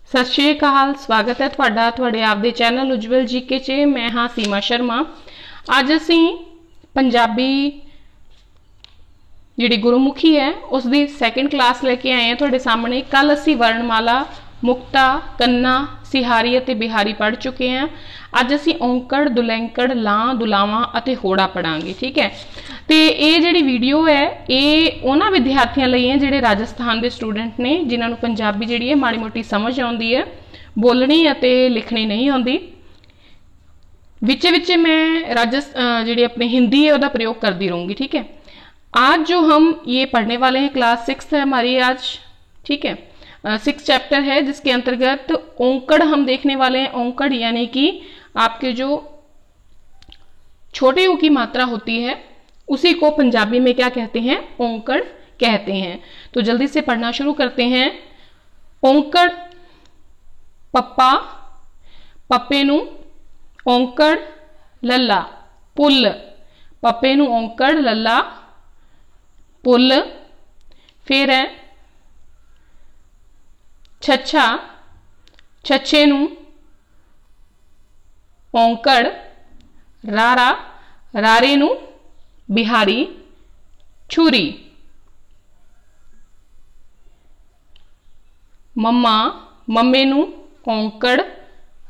सत श्री अकाल। स्वागत है तुहाडा तुहाडे आपदे चैनल उज्जवल जीके च। मैं हाँ सीमा शर्मा। अज असी पंजाबी जिहड़ी गुरुमुखी है उसकी सैकेंड क्लास लैके आए हैं तुहाडे सामने। कल असी वर्णमाला, मुक्ता, कन्ना, सिहारी और बिहारी पढ़ चुके हैं। अज असी औंकड़, दुलैंकड़, लां, दुलावां अते होड़ा पढ़ांगे। ठीक है, तो ये जिहड़ी वीडियो है ये उन्हां विद्यार्थियों लई है जिहड़े राजस्थान के स्टूडेंट ने जिन्हां नूं पंजाबी जिहड़ी है माड़ी मोटी समझ आउंदी है, बोलनी अते लिखनी नहीं आउंदी। विचे मैं जिहड़ी अपनी हिंदी है उसका प्रयोग करती रहूँगी। ठीक है, आज जो हम ये पढ़ने वाले हैं क्लास 6 है हमारी आज। ठीक है, 6 चैप्टर है जिसके अंतर्गत औंकड़ हम देखने वाले हैं। औंकड़ यानी कि आपके जो छोटे ऊ की मात्रा होती है उसी को पंजाबी में क्या कहते हैं? औंकड़ कहते हैं। तो जल्दी से पढ़ना शुरू करते हैं। औंकड़, पप्पा, पप्पे नू औंकड़ लल्ला पुल, पप्पे नू औंकड़ लल्ला पुल। फिर है छच्छा, छच्छे नू औंकड़ रारा, रारे नू बिहारी छुरी। मम्मा, मम्मे नू औंकड़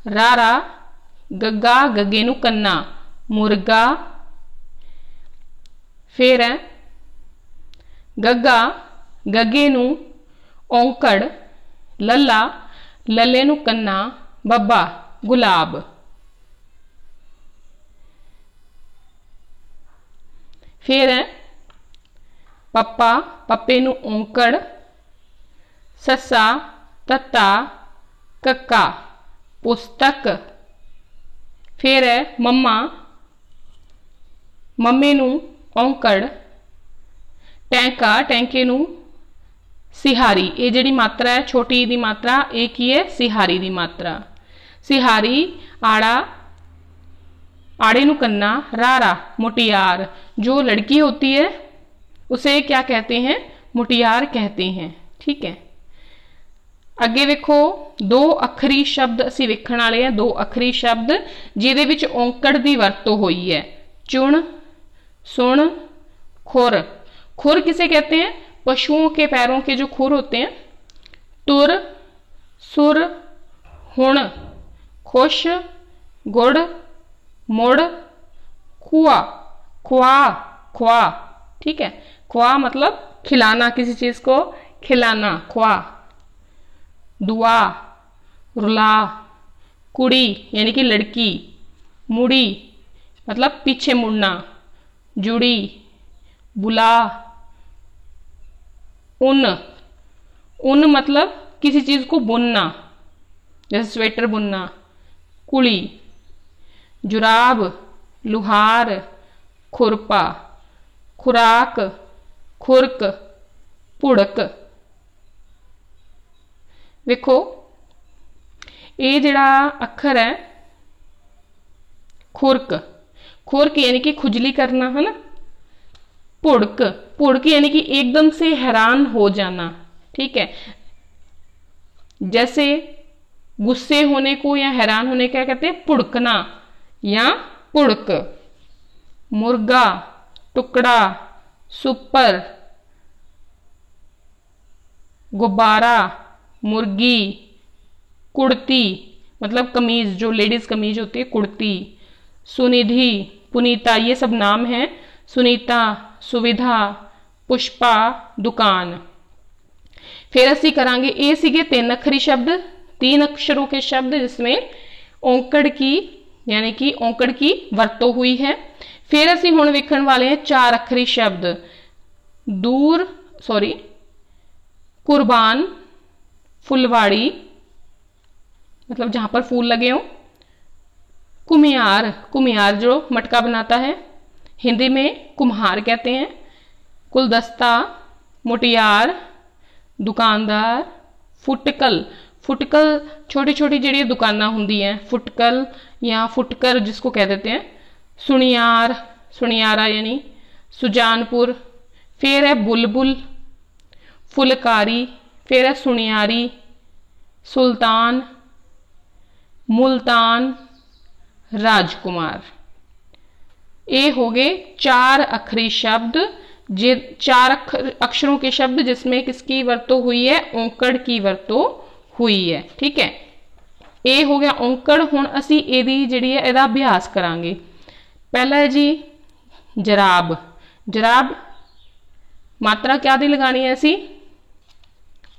रारा, गग्गा, गग्गे नू कन्ना मुर्गा। फिर है गग्गा, गग्गे नू औंकड़ लल्ला, लल्ले नू कन्ना बब्बा गुलाब। फिर है पप्पा, पप्पे नू औंकड़ सस्सा, तत्ता, कक्का पुस्तक। फिर है मम्मा, मम्मे नू औंकड़ टैंका, टैंके नू सिहारी। ये जिहड़ी मात्रा है छोटी दी मात्रा ये की है? सिहारी दी मात्रा। सिहारी आड़ा, आड़े नू कन्ना रारा मुटियार। जो लड़की होती है उसे क्या कहते हैं? मुटियार कहते हैं। ठीक है, अगे देखो दो अखरी शब्द असी वेखण वाले हैं। दो अखरी शब्द जिहदे विच औंकड़ दी वरतों हुई है। चुण, सुण, खुर। खुर किसे कहते हैं? पशुओं के पैरों के जो खुर होते हैं। तुर, सुर, हुण, खुश, गुड़, मुड़, खुआ, खुआ, खुआ। ठीक है, खुआ मतलब खिलाना, किसी चीज को खिलाना, खुआ। दुआ, रुला, कुड़ी यानी कि लड़की, मुड़ी मतलब पीछे मुड़ना, जुड़ी, बुला, ऊन, ऊन मतलब किसी चीज को बुनना, जैसे स्वेटर बुनना, कुली, जुराब, लुहार, खुरपा, खुराक, खुरक, पुड़क। देखो ये जिहड़ा अखर है खुरक, खुरक यानी कि खुजली करना है ना। पुड़क, पुड़क यानी कि एकदम से हैरान हो जाना। ठीक है, जैसे गुस्से होने को या हैरान होने का कहते हैं पुड़कना या पुड़क। मुर्गा, टुकड़ा, सुपर, गुब्बारा, मुर्गी, कुड़ती मतलब कमीज, जो लेडीज कमीज होती है कुड़ती। सुनिधि, पुनीता ये सब नाम हैं। सुनीता, सुविधा, पुष्पा, दुकान। फिर असी करांगे ये सीगे 3 अखरी शब्द, 3 अक्षरों के शब्द जिसमें औंकड़ की यानी कि औंकड़ की वरतों हुई है। फिर असी हुण वेखण वाले हैं 4 अखरी शब्द। कुर्बान, फुलवाड़ी मतलब जहां पर फूल लगे हों। कुम्हियार, कुम्हियार जो मटका बनाता है, हिंदी में कुम्हार कहते हैं। गुलदस्ता, मुटियार, दुकानदार। फुटकल, फुटकल छोटी छोटी जिहड़ी दुकानां हुंदी हैं, फुटकल या फुटकर जिसको कह देते हैं। सुनियार, सुनियारा यानी सुजानपुर। फिर है बुलबुल, फुलकारी। फिर है सुनियारी, सुल्तान, मुल्तान, राजकुमार। ये हो गए 4 अक्षरी शब्द, 4 अक्षरों के शब्द जिसमें किसकी वरतों हुई है, औंकड़ की वरतों हुई है। ठीक है, ये हो गया औंकड़। हुण असी इहदी जिहड़ी है इहदा अभ्यास करांगे। पहला है जी जराब। जराब मात्रा क्या दी लगानी है असी,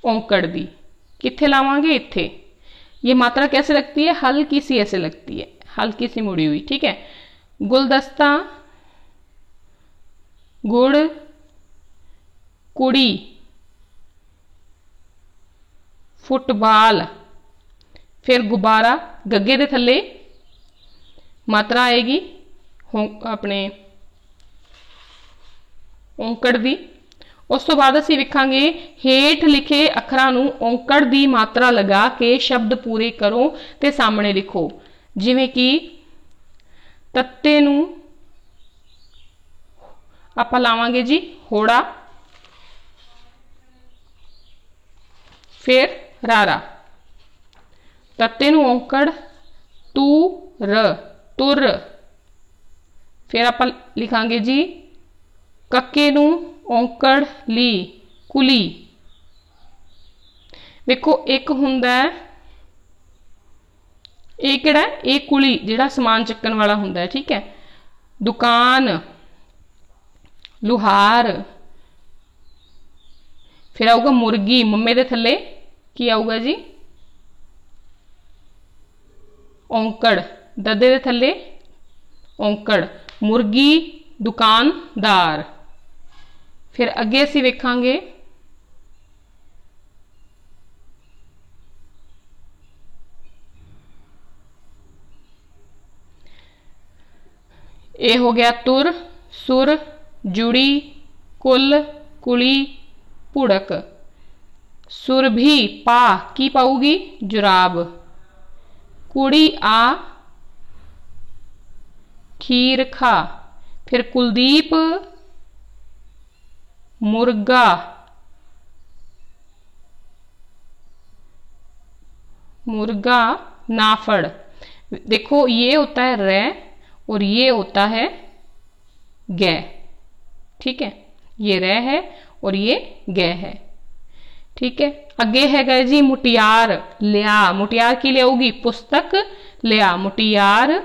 औंकड़ दी। कित्थे लावांगे, इत्थे। ये मात्रा कैसे लगती है, हल्की सी ऐसे लगती है, हल्की सी मुड़ी हुई। ठीक है, गुलदस्ता, गुड़, कुड़ी, फुटबाल, फिर गुब्बारा। गग्गे दे थल्ले मात्रा आएगी अपने औंकड़ दी। उस तो बाद असीं वेखांगे हेठ लिखे अखरां नूं औंकड़ दी मात्रा लगा के शब्द पूरे करो ते सामने लिखो। जिवें कि तत्ते नूं आपां लावांगे जी होड़ा, फिर रारा। तत्ते नूं औंकड़ तू र, तुर। फिर आपां लिखांगे जी कक्के नूं औंकड़ ली, कुली। देखो एक हुंदा है ये किहड़ा, ये कुली जिहड़ा समान चक्कण वाला हुंदा है। ठीक है, दुकान, लुहार। फिर आऊगा मुर्गी, मम्मे दे थल्ले की आऊगा जी औंकड़, ददे दे थल्ले औंकड़, मुर्गी, दुकानदार। फिर अगे असी वेखांगे ये हो गया तुर, सुर, जुड़ी, कुल, कुली, पुड़क। सुरभि पा की पाऊगी जुराब। कुड़ी आ खीर खा। फिर कुलदीप मुर्गा, मुर्गा नाफड़। देखो ये होता है रे और ये होता है गे। ठीक है, ये रे है और ये गे है। ठीक है, अगे है जी मुटियार, लिया। मुटियार की लियाऊगी पुस्तक, लिया। मुटियार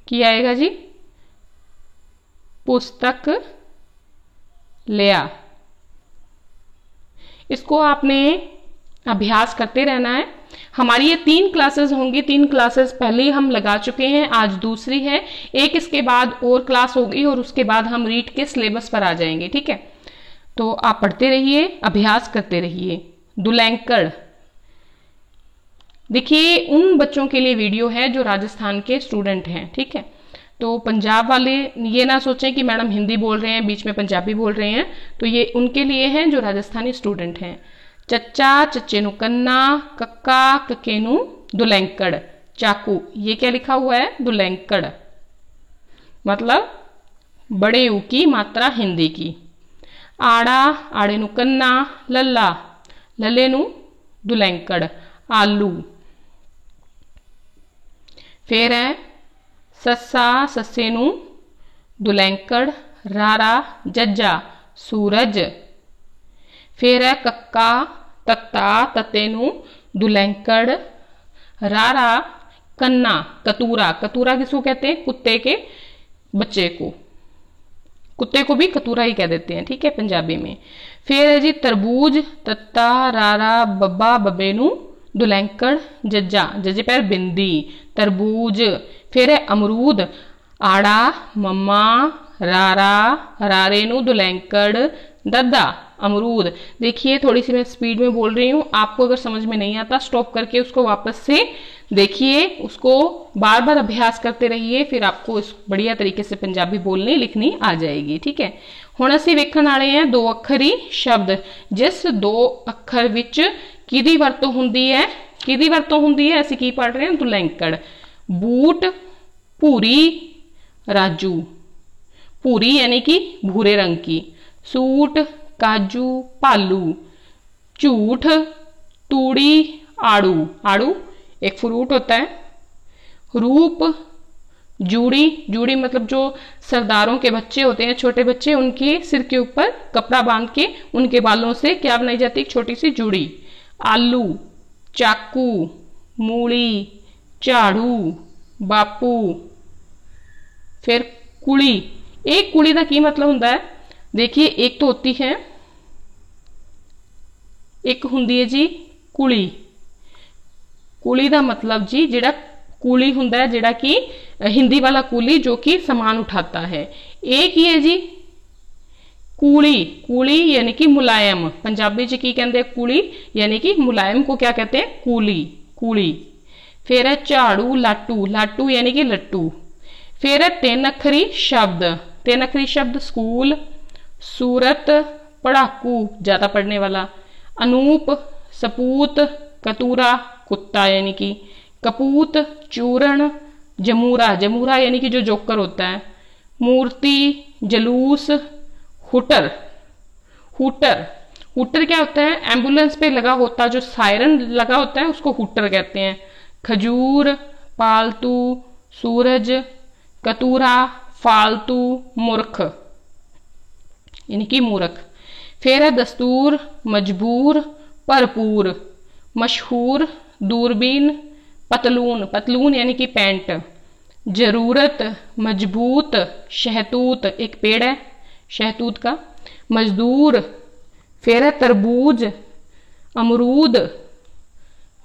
की आएगा जी पुस्तक, लिया। इसको आपने अभ्यास करते रहना है। हमारी ये 3 क्लासेस होंगी, 3 क्लासेस पहले ही हम लगा चुके हैं, आज दूसरी है। एक इसके बाद और क्लास होगी और उसके बाद हम रीड के सिलेबस पर आ जाएंगे। ठीक है, तो आप पढ़ते रहिए, अभ्यास करते रहिए। दुलैंकड़, देखिए उन बच्चों के लिए वीडियो है जो राजस्थान के स्टूडेंट हैं। ठीक है, तो पंजाब वाले ये ना सोचें कि मैडम हिंदी बोल रहे हैं बीच में पंजाबी बोल रहे हैं, तो ये उनके लिए हैं जो राजस्थानी स्टूडेंट हैं। चच्चा, चच्चे नु कन्ना, कक्का, कक्के नु दुलैंकड़, चाकू। ये क्या लिखा हुआ है, दुलैंकड़, मतलब बड़े ऊ की मात्रा हिंदी की। आड़ा, आड़े नु कन्ना, लल्ला, लल्ले नु दुलैंकड़, आलू। फिर है सस्सा, सस्से नु दुलैंकड़, रारा, जज्जा, सूरज। फिर है कक्का, तत्ता, तत्ते नु दुलैंकड़, रारा, कन्ना, कतूरा। कतूरा किसको कहते हैं, कुत्ते के बच्चे को। कुत्ते को भी कतूरा ही कह देते हैं। ठीक है, पंजाबी में। फिर है जी तरबूज, तत्ता, रारा, बब्बा, बब्बे नु दुलैंकड़, जज्जा, जजे पैर बिंदी, तरबूज। फिर है अमरूद, आड़ा, मम्मा, रारा, रारे नु दुलैंकड़, दद्दा, अमरूद। देखिए थोड़ी सी मैं स्पीड में बोल रही हूँ, आपको अगर समझ में नहीं आता स्टॉप करके उसको वापस से देखिए, उसको बार बार अभ्यास करते रहिए, फिर आपको इस बढ़िया तरीके से पंजाबी बोलनी लिखनी आ जाएगी। ठीक है, हुण असीं वेखण वाले हैं 2 अक्षरी शब्द, जिस 2 अक्षर विच किहदी वरतों हुंदी है, किहदी वरतों हुंदी है, असीं की पढ़ रहे हैं, दुलैंकड़। बूट, भूरी, राजू। भूरी यानी कि भूरे रंग की। सूट, काजू, भालू। झूठ, तूड़ी आड़ू, आड़ू एक फ्रूट होता है। रूप जूड़ी, जूड़ी मतलब जो सरदारों के बच्चे होते हैं, छोटे बच्चे, उनके सिर के ऊपर कपड़ा बांध के उनके बालों से क्या बनाई जाती है, एक छोटी सी जूड़ी। आलू, चाकू, मूली, झाड़ू, बापू। फिर कुड़ी, एक कुड़ी का की मतलब होता है, देखिए एक तो होती है, एक हुंदी है जी कुली। कुली का मतलब जी जिहड़ा कूली हुंदा है, जिहड़ा कि हिंदी वाला कूली जो कि सामान उठाता है। एक ही है जी कूली, कूली यानी कि मुलायम, पंजाबी च की कहते हैं कूली, यानी कि मुलायम को क्या कहते हैं, कूली, कूली। फिर है झाड़ू लाटू, लाटू यानी कि लट्टू। फिर है तीन अखरी शब्द, तीन अखरी शब्द स्कूल, सूरत, पढ़ाकू ज्यादा पढ़ने वाला, अनूप, सपूत, कतूरा कुत्ता यानी कि, कपूत, चूरण, जमूरा, जमूरा यानी कि जो जोकर होता है, मूर्ति, जलूस, हुटर, हुटर, हुटर क्या होता है, एम्बुलेंस पे लगा होता जो सायरन लगा होता है उसको हुटर कहते हैं। खजूर, पालतू, सूरज, कतूरा, फालतू, मूर्ख यानी कि मूर्ख। फिर है दस्तूर, मजबूर, भरपूर, मशहूर, दूरबीन, पतलून, पतलून यानी कि पैंट, जरूरत, मजबूत, शहतूत एक पेड़ है शहतूत का, मजदूर। फिर है तरबूज, अमरूद,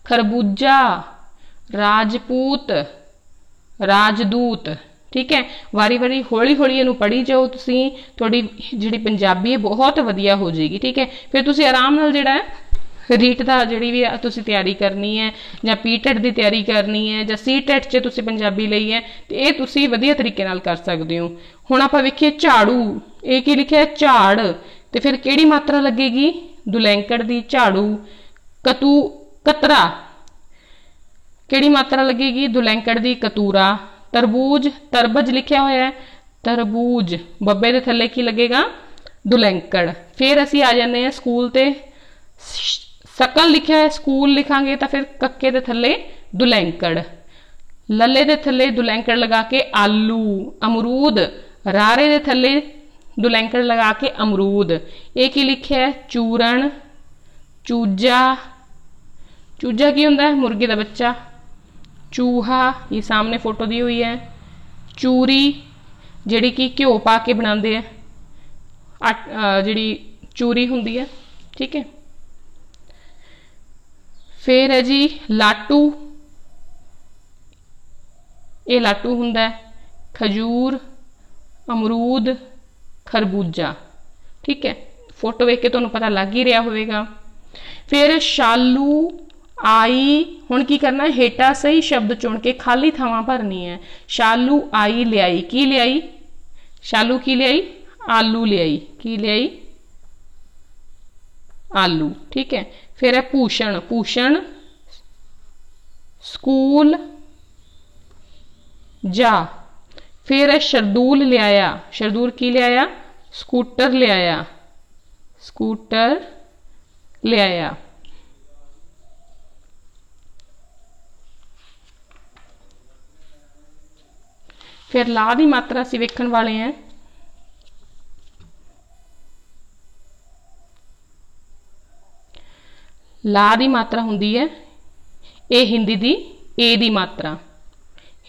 खरबूजा, राजपूत, राजदूत। ठीक है, वारी वारी हौली हौली इनू पढ़ी जाओ, तुसी थोड़ी जिहड़ी पंजाबी है बहुत वधिया हो जाएगी। ठीक है, फिर तुसी आराम नाल जिहड़ा है रीट का जिहड़ी भी तुसी तैयारी करनी है, जां पीटेट की तैयारी करनी है, जां सीटेट च तुसी पंजाबी लई है, तो ये तुसी वधिया तरीके नाल कर सकते हो। हुण आपां वेखीए झाड़ू, ये की लिखिआ झाड़, तो फिर किहड़ी मात्रा लगेगी, दुलैंकड़ दी, झाड़ू। कतू कतरा किहड़ी मात्रा लगेगी, दुलैंकड़ दी, कतूरा। तरबूज, तरबज लिखिआ होया है, तरबूज, बब्बे दे थल्ले की लगेगा, दुलैंकड़। फिर असीं आ जांदे हां स्कूल ते, सकल लिखा है, स्कूल लिखांगे तो फिर कक्के दे थल्ले दुलैंकड़, लले दे थल्ले दुलैंकड़ लगा के आलू। अमरूद, रारे दे थल्ले दुलैंकड़ लगा के अमरूद। एक ही लिखा है चूरण, चूजा, चूजा की होंदा है, मुर्गे का बच्चा। चूहा, ये सामने फोटो दी हुई है। चूरी जिहड़ी कि घ्यो पा के बनाते हैं, जिहड़ी चूरी हुंदी है। ठीक है, फिर है जी लाटू, ये लाटू हुंदा है। खजूर, अमरूद, खरबूजा। ठीक है, फोटो वेख के तुहानूं पता लग ही रहा होगा। फिर शालू आई, हुण की करना है, हेठा सही शब्द चुन के खाली थावां भरनी है। शालू आई लियाई, की लियाई, शालू की लियाई, आलू लियाई, की लियाई, आलू। ठीक है, फिर है भूषण, भूषण स्कूल, जा। फिर है शरदूल लियाया, शरदूल की लियाया, स्कूटर लियाया, स्कूटर लियाया। फिर ला की मात्रा असीं वेखण वाले हैं। ला की मात्रा हुंदी है, ये हिंदी दी ए दी मात्रा,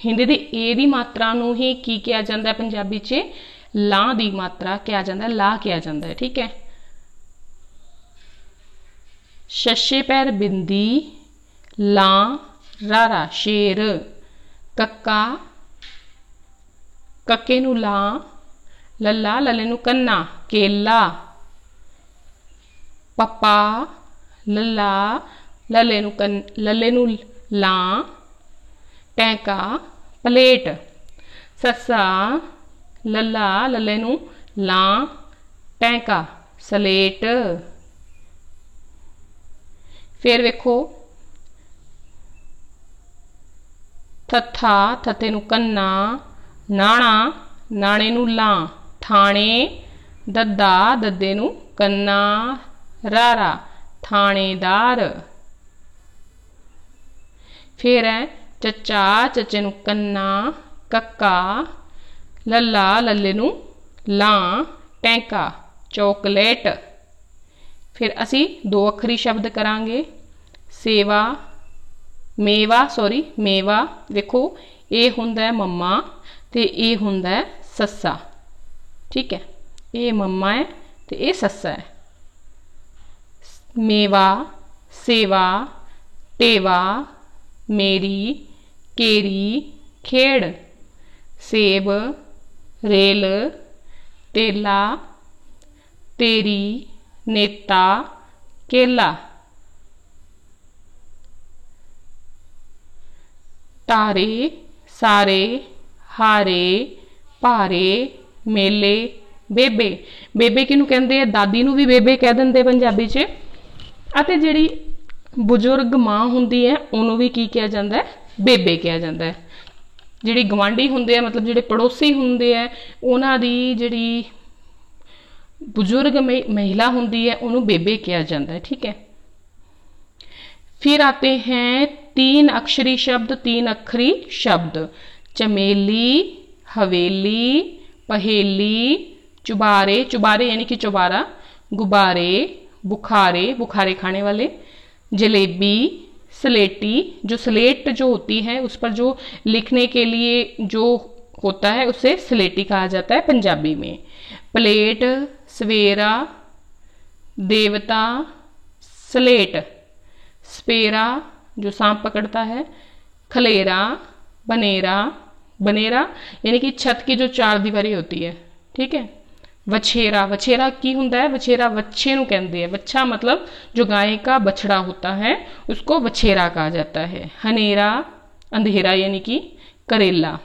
हिंदी दी ए दी मात्रा नूं ही की किया जाता है, पंजाबी च ला दी मात्रा किया जाता है, ला किया जाता है। ठीक है, शशे पैर बिंदी, ला रारा शेर, कक्का, कक्के नूं ला, लला लले नूं कन्ना, केला, पप्पा, लला लले नूं लले नूं ला, टैंका, प्लेट। ससा, लला लले नूं ला, टैंका, सलेट। फिर वेखो थथा, थथे नूं कन्ना, नाणा, नाणे नूं ला, थाणे, दद्दा, दद्दे नूं कन्ना, रारा, थाणेदार। फिर है चचा, चचे नूं कन्ना, कक्का, लल्ला, लल्ले नूं लां, टैंका, चॉकलेट। फिर असी दो अखरी शब्द करांगे, सेवा, मेवा, सॉरी मेवा। देखो ये हुंदा है मम्मा ते ये हुंदा है सस्सा, ठीक है। ये मम्मा है ते ये सस्सा है। मेवा, सेवा, टेवा, मेरी, केरी, खेड़, सेब, रेल, तेला, तेरी, नेता, केला। तारे, सारे, हारे, भारे, मेले, बेबे। बेबे किनू कहंदे आ? दादी नू भी बेबे कह दिंदे पंजाबी च। अते जिहड़ी बुजुर्ग मां हुंदी है उहनू भी की कहा जाता है? बेबे कहा जाता है। जिहड़ी गवांढी हुंदे आ, मतलब जिहड़े पड़ोसी हुंदे आ, उहनां दी जिहड़ी बुजुर्ग महिला हुंदी है उहनू बेबे कहा जाता है, ठीक है। फिर आते हैं तीन अक्षरी शब्द, तीन अखरी शब्द, चमेली, हवेली, पहेली, चुबारे, चुबारे यानी कि चौबारा, गुब्बारे, बुखारे, बुखारे खाने वाले, जलेबी, स्लेटी, जो स्लेट जो होती है उस पर जो लिखने के लिए जो होता है उसे स्लेटी कहा जाता है पंजाबी में। प्लेट, सवेरा, देवता, स्लेट, स्पेरा जो सांप पकड़ता है, खलेरा, बनेरा, बनेरा यानी कि छत की जो चार दीवारी होती है, ठीक है। वछेरा, वछेरा की हुंदा है? वछेरा वच्छे नू कहंदे हैं। वच्छा मतलब जो गाय का बछड़ा होता है उसको वछेरा कहा जाता है। हनेरा, अंधेरा यानी कि करेला।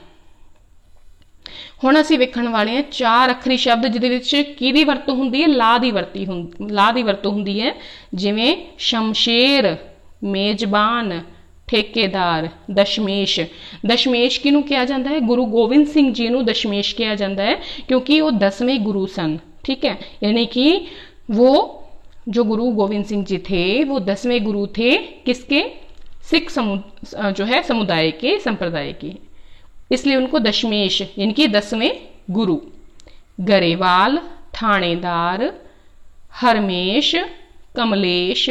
हुण असीं वेखण वाले हैं चार अखरी शब्द जिहदे विच किहदी वरतों हुंदी है? ला दी वरतों हुंदी है। जिवें शमशेर, मेजबान, ठेकेदार, दशमेश। दशमेश किनू कहा जाता है? गुरु गोबिंद सिंह जी नू दशमेश कहा जाता है क्योंकि वो 10वें गुरु सन, ठीक है। यानी कि वो जो गुरु गोबिंद सिंह जी थे वो 10वें गुरु थे किसके? सिख जो है समुदाय के, संप्रदाय के, इसलिए उनको दशमेश यानी कि 10वें गुरु। गरेवाल, थानेदार, हरमेश, कमलेश,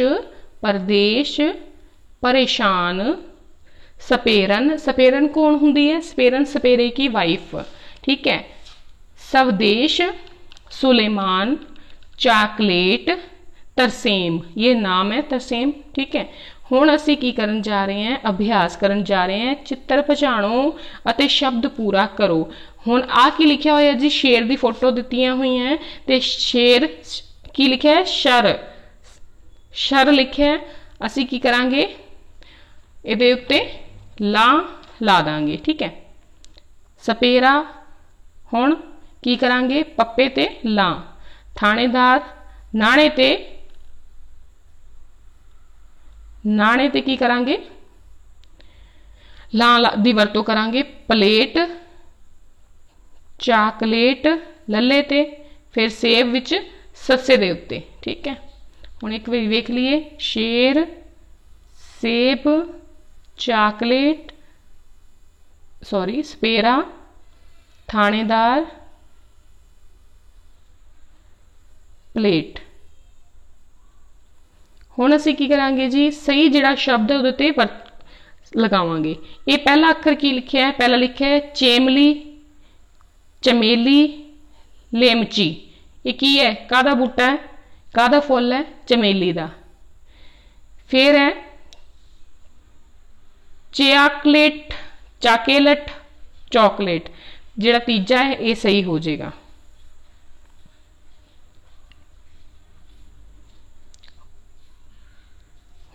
परदेश, परेशान, सपेरन। सपेरन कौन हुंदी है? सपेरन सपेरे की वाइफ, ठीक है। स्वदेश, सुलेमान, चाकलेट, तरसेम, ये नाम है तरसेम, ठीक है। हुण असीं की करन जा रहे हैं? अभ्यास करन जा रहे हैं। चित्र पछाणो अते शब्द पूरा करो। हुण आ की लिखिया होया जी? शेर दी फोटो दित्तियां हुई हैं ते शेर की लिखिया है? शर, शर लिखिया है। असीं की करांगे? इहदे उत्ते ला दांगे, ठीक है। सपेरा हुण की करांगे? पप्पे ते ला। थानेदार, नाणे ते की करांगे? ला दी वरतों करांगे। प्लेट, चाकलेट लल्ले ते, फिर सेब विच सस्से दे उत्ते, ठीक है। हुण एक बार वेख लीए, शेर, सेब, चाकलेट, सॉरी सपेरा, थानेदार, प्लेट। हुण असीं की करांगे जी? सही जिहड़ा शब्द है उहदे ते लगावांगे। ये पहला अखर की लिखिया है? पहला लिखिया है चेमली, चमेली, लेमची। ये की है? कादा बूटा है? कादा फुल है? चमेली दा। फिर है चाकलेट, चाकेलट, चॉकलेट। जिहड़ा तीजा है ये सही हो जाएगा।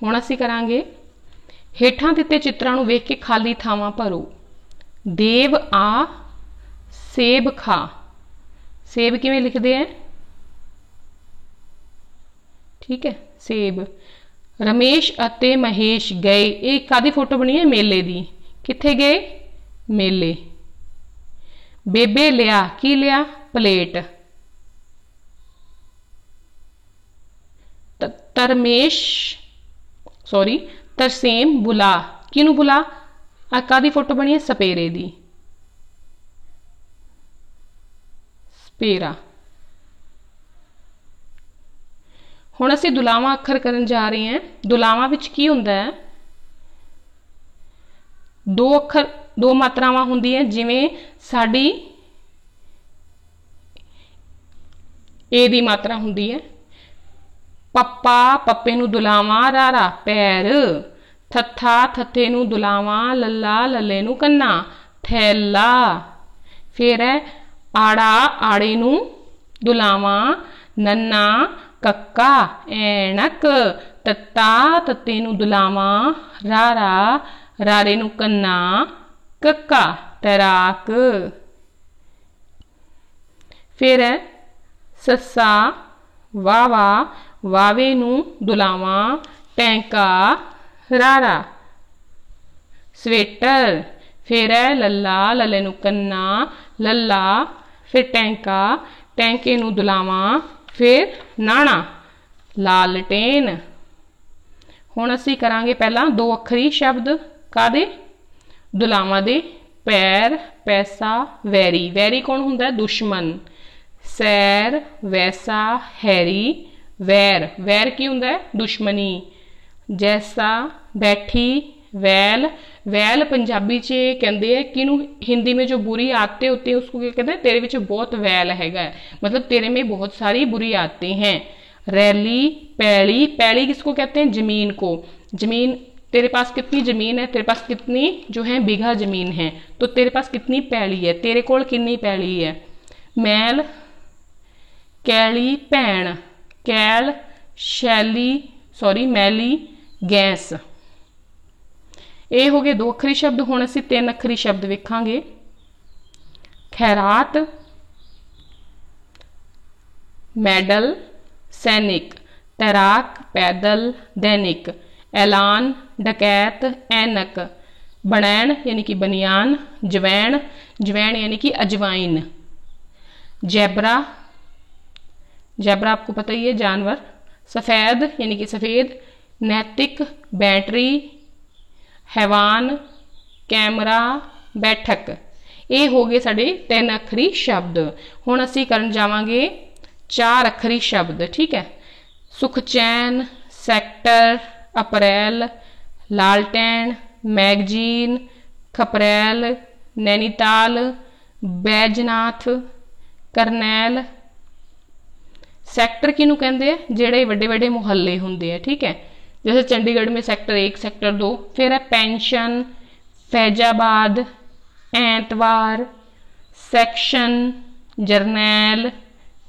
हुण असीं करांगे हेठां दित्ते चित्रां नूं वेख के खाली थावां भरो। देव आ, सेब खा। सेब किवें लिखदे हैं? ठीक है, सेब। रमेश अते महेश गए। एक कादी फोटो बनी है? मेले दी। कित्थे गए? मेले। बेबे लिया, की लिया? प्लेट। तरमेश, सॉरी तरसेम बुला, किनू बुला, कादी फोटो बनी है, सपेरे दी, सपेरा। हुण असीं दुलावां अखर करन जा रहे हैं। दुलावां विच की हुंदा है, दो अखर, दो मात्रावां हुंदियां, जिवें साडी ए दी मात्रा हुंदी है, पप्पा पप्पे नूं दुलावां रारा पैर, थत्था थत्थे नूं दुलावां लल्ला लल्ले नूं कन्ना, थैला। फिर है आड़ा आड़े नूं दुलावां नन्ना कक्का ऐणक, तत्ता तत्ते नूं दुलावां रारा रारे नूं कन्ना कक्का तैराक। फिर है सस्सा वावा वावे नूं दुलावां टैंका रारा स्वेटर। फिर है लल्ला लल्ले नूं कन्ना लल्ला, फिर टैंका टैंके नूं दुलावां फिर नाणा लालटेन। हुण असीं करांगे पहला दो अखरी शब्द कादे, दुलावां दे। पैर पैसा वैरी, वैरी कौन हुंदा है, दुश्मन। सैर वैसा हैरी, वैर, वैर की हुंदा है, दुश्मनी। जैसा बैठी वैल, वैल पंजाबी च कहते हैं कि हिंदी में जो बुरी आदतें होती है उसको क्या कहते हैं, तेरे विच बहुत वैल हैगा, मतलब तेरे में बहुत सारी बुरी आदतें हैं। रैली पैली, पैली किसको कहते हैं, जमीन को। जमीन, तेरे पास कितनी जमीन है, तेरे पास कितनी जो है बीघा जमीन है, तो तेरे पास कितनी पैली है, तेरे कोल कितनी पैली है। मैल कैली भैन, कैल शैली सॉरी मैली गैस। ये हो गए दो अखरी शब्द। हुण असीं तीन अखरी शब्द वेखांगे। खैरात मैडल सैनिक, तैराक पैदल दैनिक, ऐलान डकैत ऐनक, बनैन यानी कि बनियान, जवैन जवैन यानी कि अजवाइन, जैबरा जैबरा आपको पता ही है जानवर, सफ़ेद यानी कि सफ़ेद, नैतिक बैटरी, हैवान, कैमरा, बैठक। ये हो गए साडे तीन अखरी शब्द। हुण असीं करन जावांगे चार अखरी शब्द, ठीक है। सुखचैन, सैक्टर, अप्रैल, लालटैन, मैगजीन, खपरैल, नैनीताल, बैजनाथ, करनैल। सैक्टर किनू कहते हैं, जेड़े वड्डे वड्डे मुहल्ले होंदे हैं, ठीक है, जैसे चंडीगढ़ में सेक्टर 1 सेक्टर 2। फिर है पेंशन, फैजाबाद, ऐतवार, सैक्शन, जरनैल,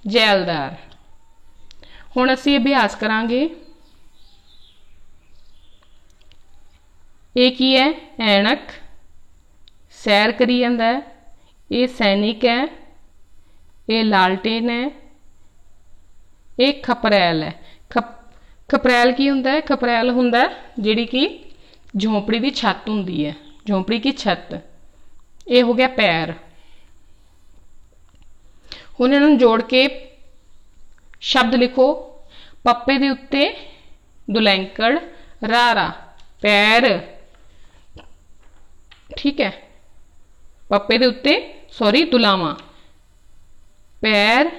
जैलदार। हुण असीं अभ्यास करांगे। ये की है, ऐणक, सैर करी जांदा है। ये सैनिक है, ये लालटेन है, ये खपरैल है। खपरैल की हुंदा है, खपरैल हुंदा है जिहड़ी कि झोंपड़ी की छत हुंदी है, झोंपड़ी की छत। ये हो गया पैर। हुण इन्हां नूं जोड़ के शब्द लिखो। पप्पे दे उत्ते दुलैंकड़ रारा पैर, ठीक है। पप्पे दे उत्ते सॉरी दुलावां पैर,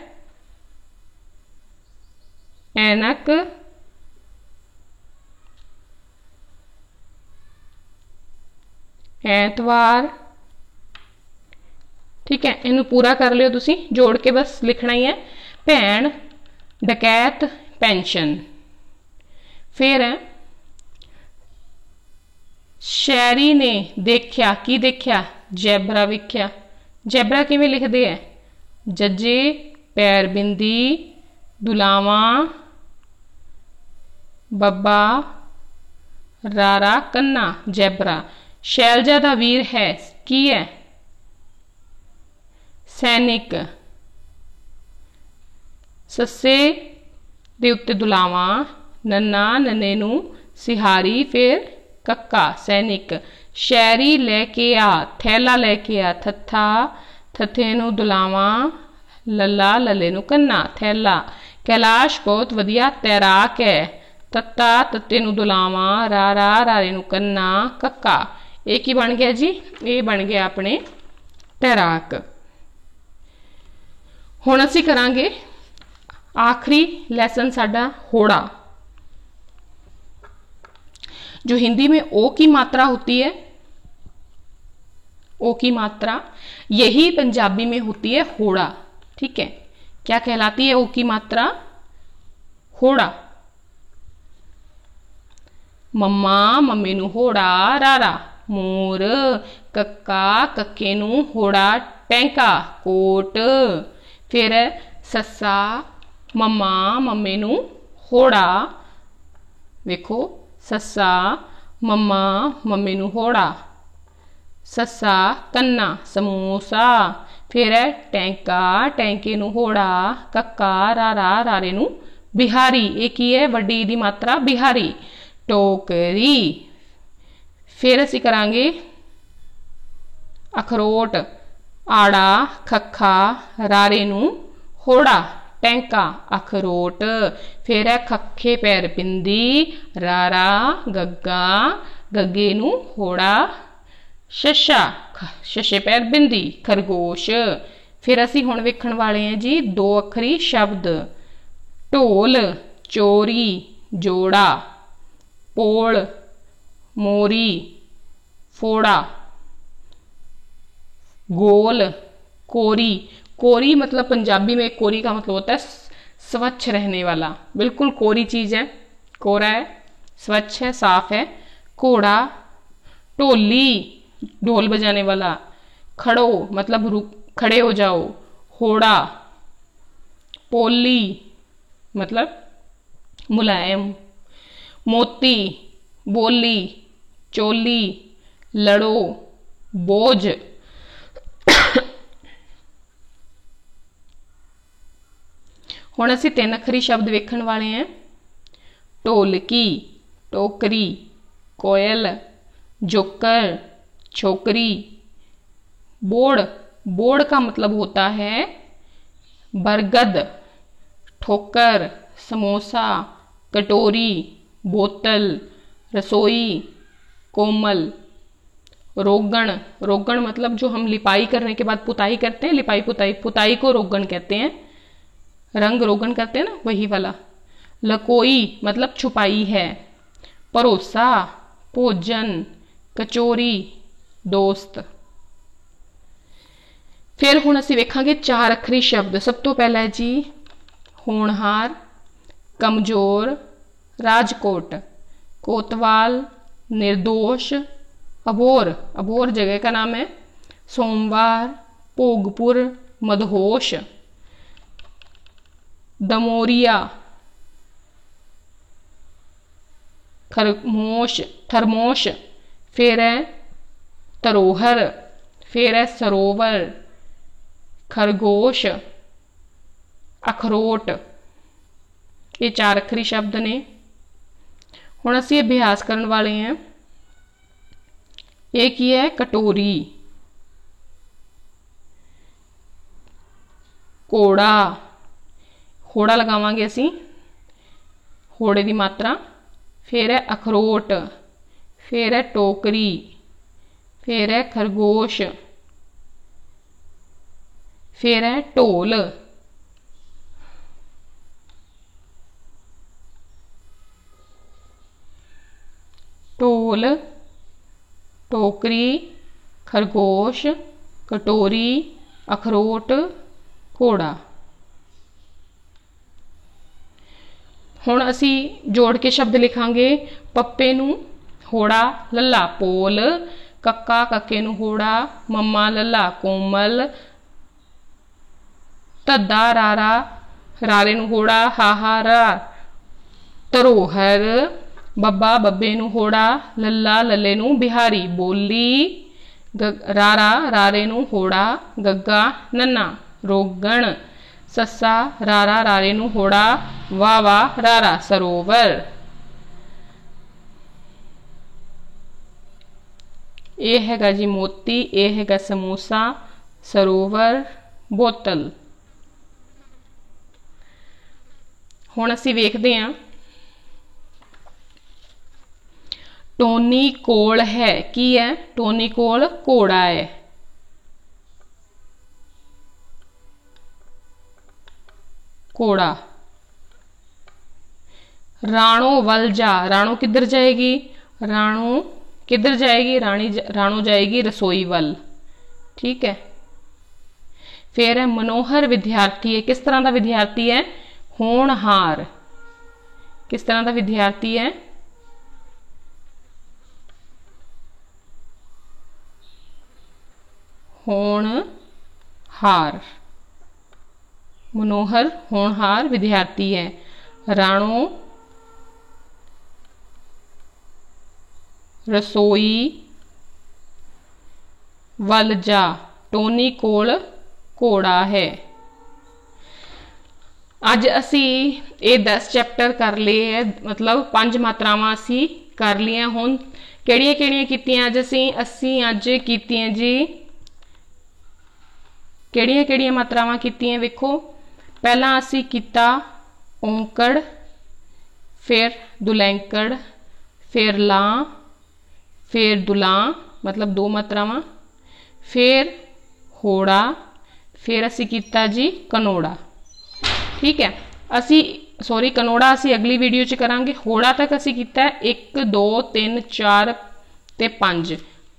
ऐनक, ऐतवार, ठीक है। इनू पूरा कर लियो तुसी, जोड़ के बस लिखना ही है। भैन डकैत पेंशन। फिर है शहरी ने देखा, की देखा, जैबरा वेख्या। जैबरा किवें लिखदे है, जजे पैर बिंदी दुलावां बब्बा रारा कन्ना, जैबरा। शैलजा दा वीर है, की है, सैनिक। सस्से दे उत्ते दुलावां नन्ना नन्ने नूं सिहारी, फिर कक्का सैनिक। शहरी लैके आ, थैला लैके आ, थत्था थत्थे नूं दुलावां लल्ला लल्ले नूं कन्ना, थैला। कैलाश बहुत वधिया तैराक है, तत्ता तत्ते नूं दुलावा, रारा रारे नूं कन्ना, कक्का। ये की बन गया जी? ये बन गया अपने तैराक। हुण असीं करांगे आखिरी लैसन साडा होड़ा। जो हिंदी में ओ की मात्रा होती है, ओ की मात्रा, यही पंजाबी में होती है होड़ा। ठीक है, क्या कहलाती है ओ की मात्रा? होड़ा। मम्मा मम्मी नूं होड़ा रारा, मोर कक्का कक्के नूं होड़ा टैंका कोट। फिर सस्सा मम्मा मम्मी नूं होड़ा, वेखो सस्सा मम्मा मम्मी नूं होड़ा, सस्सा कन्ना समोसा। फिर टैंका टैंके नूं होड़ा, कक्का रारा रारे नूं बिहारी। ये की है? वड्डी दी मात्रा बिहारी। टोकरी। फिर असीं करांगे अखरोट, आड़ा खखा रारे नूं होड़ा टैंका अखरोट। फिर है खखे पैर बिंदी, रारा गग्गा, गग्गे नूं होड़ा शशा, शशे पैर बिंदी खरगोश। फिर असीं हुण वेखण वाले हैं जी दो अखरी शब्द, ढोल चोरी जोड़ा, पोल मोरी फोड़ा, गोल कोरी। कोरी मतलब पंजाबी में कोरी का मतलब होता है स्वच्छ रहने वाला, बिल्कुल कोरी चीज है, कोरा है, स्वच्छ है, साफ है। घोड़ा, ढोली ढोल बजाने वाला, खड़ो मतलब रुक खड़े हो जाओ, होड़ा, पोली मतलब मुलायम, मोती बोली, चोली लड़ो, बोझ। हुण असीं तीन अखरी शब्द वेखण वाले हैं, ढोलकी टोकरी, कोयल जोकर छोकरी, बोड़। बोड़ का मतलब होता है बरगद, ठोकर समोसा, कटोरी बोतल, रसोई कोमल, रोगण। रोगण मतलब जो हम लिपाई करने के बाद पुताई करते हैं, लिपाई पुताई, पुताई को रोगण कहते हैं, रंग रोगन करते हैं ना, वही वाला। लकोई मतलब छुपाई है, परोसा भोजन, कचोरी दोस्त। फिर हुण असीं वेखांगे चार अखरी शब्द। सब तो पहला है जी होनहार, कमजोर, राजकोट, कोतवाल, निर्दोष, अबोर, अबोर जगह का नाम है, सोमवार, भोगपुर, मदहोश, दमोरिया, खरमोश थरमोश। फिर है तरोहर, फिर है सरोवर, खरगोश, अखरोट। ये चार अखरी शब्द ने। हुण असीं अभ्यास करन वाले हैं। एक ही है कटोरी, घोड़ा, होड़ा लगावांगे असीं, होड़े दी मात्रा। फिर है अखरोट, फिर है टोकरी, फिर है खरगोश, फिर है ढोल। ढोल टोकरी खरगोश कटोरी अखरोट घोड़ा। हुण असी जोड़ के शब्द लिखांगे। पप्पे नूं होड़ा लल्ला पोल, कक्का कक्के नूं होड़ा मम्मा लल्ला कोमल, धद्दा रारा रारे नूं होड़ा हाहा रा धरोहर, बब्बा बब्बे नूं होड़ा लल्ला लल्ले नूं बिहारी बोली, रारा रारे नूं होड़ा गग्गा नन्ना रोगण, सस्सा रारा रारे नूं होड़ा वाह वाह रारा सरोवर। ये हैगा जी मोती, ये हैगा समोसा, सरोवर, बोतल। हुण असीं वेखदे हां टोनी कोल है की है, टोनी कोल घोड़ा है। घोड़ा। राणो वल जा, राणो किधर जाएगी, राणो किधर जाएगी, राणो जाएगी रसोई वल। ठीक है। फिर है मनोहर विद्यार्थी है, किस तरह का विद्यार्थी है, होनहार। किस तरह का विद्यार्थी है, होनहार। मनोहर होनहार विद्यार्थी है। राणो रसोई वल जा, टोनी कोल घोड़ा है। अज असी ये 10 चैप्टर कर लिए है, मतलब 5 मात्रावां असी कर लिया। हुण किहड़ियां किहड़ियां कीतियां अज असी अज कीतियां जी, किहड़ियां किहड़ियां मात्रावां कीतियां, वेखो पहला असी कीता औंकड़, फिर दुलैंकड़, फिर लां, फिर दुलां, मतलब 2 मात्रावां, फिर होड़ा, फिर असी कीता जी कनोड़ा। ठीक है। असी सॉरी कनोड़ा असी अगली वीडियो च करांगे। होड़ा तक असी कीता 1 2 3 4 ते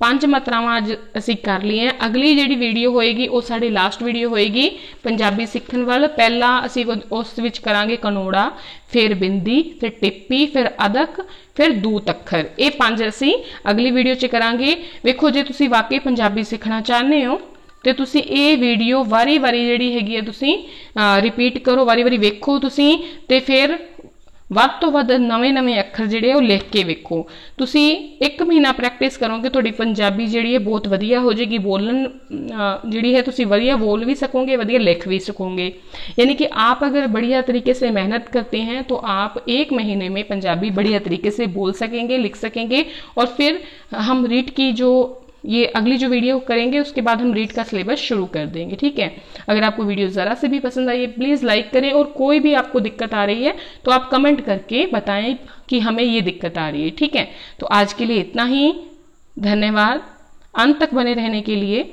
5 मात्रावां अज असी कर लिए। अगली जिहड़ी वीडियो होएगी वो साडी लास्ट वीडियो होएगी पंजाबी सीखण वाल। पहला असी उस विच करांगे कनोड़ा, फिर बिंदी, फिर टिप्पी, फिर अदक, फिर दूत अखर। ये 5 असी अगली वीडियो च करांगे। वेखो जे तुसी वाकई पंजाबी सीखना चाहते हो तो तुसी ये वीडियो वारी वारी जिहड़ी हैगी है तुसी रिपीट करो, वारी वारी वेखो तुसी, ते फिर वध तो वध नवे नवे अखर जिहड़े लिख के वेखो। तुसी 1 महीना प्रैक्टिस करोगे तुहाडी पंजाबी जिहड़ी है बहुत वधिया हो जाएगी। बोलन जिहड़ी है तुसी वधिया बोल भी सकोगे, वधिया लिख भी सकोगे। यानी कि आप अगर बढ़िया तरीके से मेहनत करते हैं तो आप 1 महीने में पंजाबी बढ़िया तरीके से बोल सकेंगे, लिख सकेंगे। और फिर हम रीड की जो ये अगली जो वीडियो करेंगे उसके बाद हम रीड का सिलेबस शुरू कर देंगे। ठीक है। अगर आपको वीडियो ज़रा से भी पसंद आई है प्लीज़ लाइक करें, और कोई भी आपको दिक्कत आ रही है तो आप कमेंट करके बताएं कि हमें ये दिक्कत आ रही है। ठीक है। तो आज के लिए इतना ही। धन्यवाद अंत तक बने रहने के लिए।